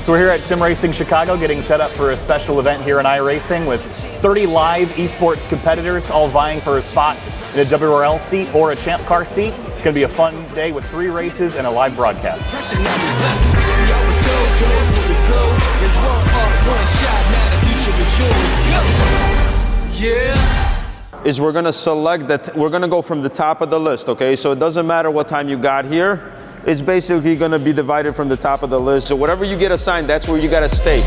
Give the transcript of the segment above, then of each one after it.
So we're here at Sim Racing Chicago getting set up for a special event here in iRacing with 30 live esports competitors all vying for a spot in a WRL seat or a Champ Car seat. It's going to be a fun day with 3 races and a live broadcast. Is we're going to select that, we're going to go from the top of the list, okay? So it doesn't matter what time you got here. It's basically going to be divided from the top of the list. So whatever you get assigned, that's where you got to stay.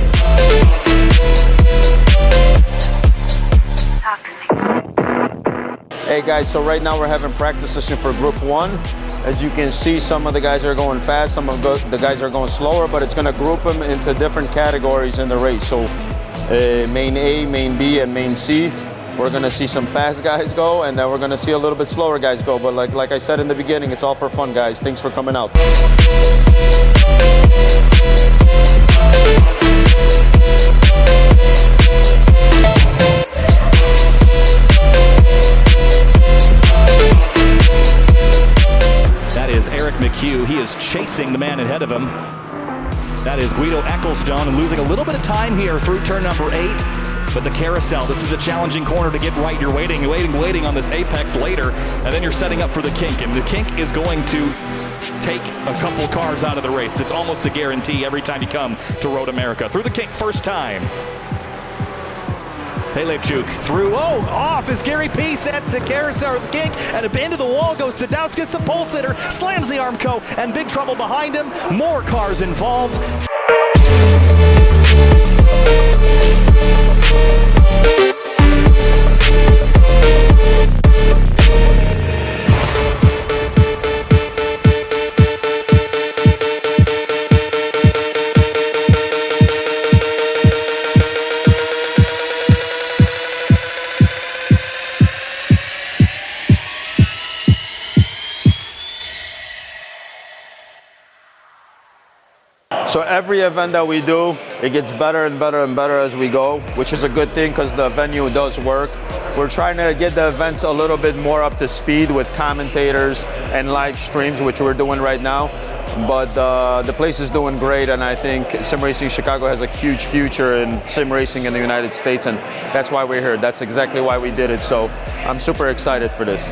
Hey guys, so right now we're having practice session for Group 1. As you can see, some of the guys are going fast, some of the guys are going slower, but it's going to group them into different categories in the race. So main A, main B, and main C. We're going to see some fast guys go, and then we're going to see a little bit slower guys go. But like I said in the beginning, it's all for fun, guys. Thanks for coming out. That is Eric McHugh. He is chasing the man ahead of him. That is Guido Ecclestone, losing a little bit of time here through turn number 8. But the carousel, this is a challenging corner to get right. You're waiting on this apex later, and then you're setting up for the kink. And the kink is going to take a couple cars out of the race. It's almost a guarantee every time you come to Road America. Through the kink, first time. Pelechuk through, off is Gary Peace at the carousel, or the kink, and into the wall goes Sadowskis, the pole sitter, slams the Armco, and big trouble behind him. More cars involved. So every event that we do, it gets better and better and better as we go, which is a good thing because the venue does work. We're trying to get the events a little bit more up to speed with commentators and live streams, which we're doing right now. But the place is doing great, and I think Sim Racing Chicago has a huge future in sim racing in the United States, and that's why we're here. That's exactly why we did it. So I'm super excited for this.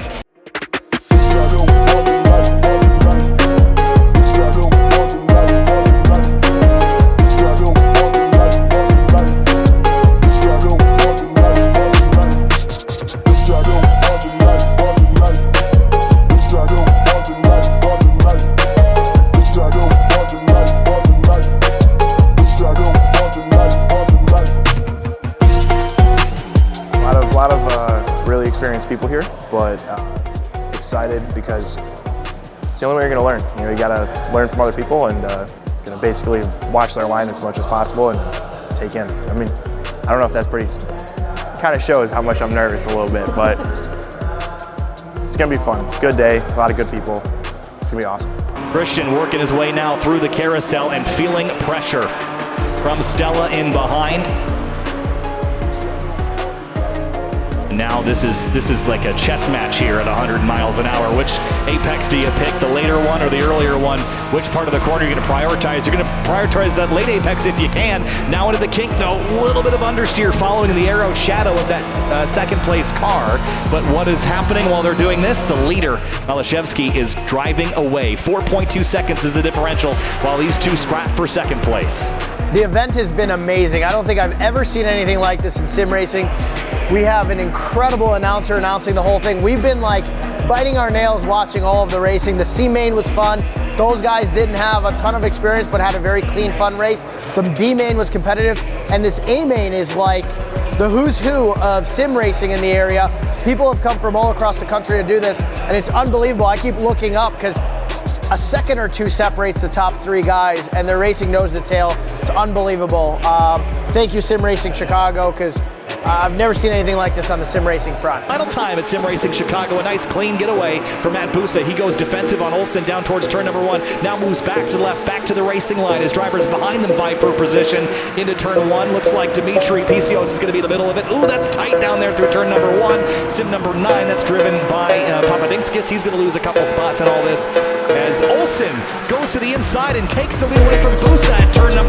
Really experienced people here, but excited because it's the only way you're going to learn. You know, you got to learn from other people and going to basically watch their line as much as possible and take in. I mean, I don't know if that's pretty, kind of shows how much I'm nervous a little bit, but it's going to be fun. It's a good day, a lot of good people. It's going to be awesome. Christian working his way now through the carousel and feeling pressure from Stella in behind. Now this is like a chess match here at 100 miles an hour. Which apex do you pick, the later one or the earlier one? Which part of the corner are you going to prioritize? You're going to prioritize that late apex if you can. Now into the kink though, a little bit of understeer following the arrow shadow of that second place car. But what is happening while they're doing this? The leader, Malashevsky, is driving away. 4.2 seconds is the differential while these two scrap for second place. The event has been amazing. I don't think I've ever seen anything like this in sim racing. We have an incredible announcer announcing the whole thing. We've been like biting our nails watching all of the racing. The C main was fun. Those guys didn't have a ton of experience but had a very clean, fun race. The B main was competitive, and this A main is like the who's who of sim racing in the area. People have come from all across the country to do this, and it's unbelievable. I keep looking up because a second or two separates the top 3 guys, and they're racing nose to tail. It's unbelievable. Thank you, Sim Racing Chicago, because I've never seen anything like this on the sim racing front. Final time at Sim Racing Chicago, a nice clean getaway from Matt Busa. He goes defensive on Olsen down towards turn number 1. Now moves back to the left, back to the racing line. His drivers behind them vie for position into turn 1. Looks like Dimitri Pisios is going to be in the middle of it. Ooh, that's tight down there through turn number 1. Sim number 9, that's driven by Papadinskis. He's going to lose a couple spots in all this as Olsen goes to the inside and takes the lead away from Busa at turn number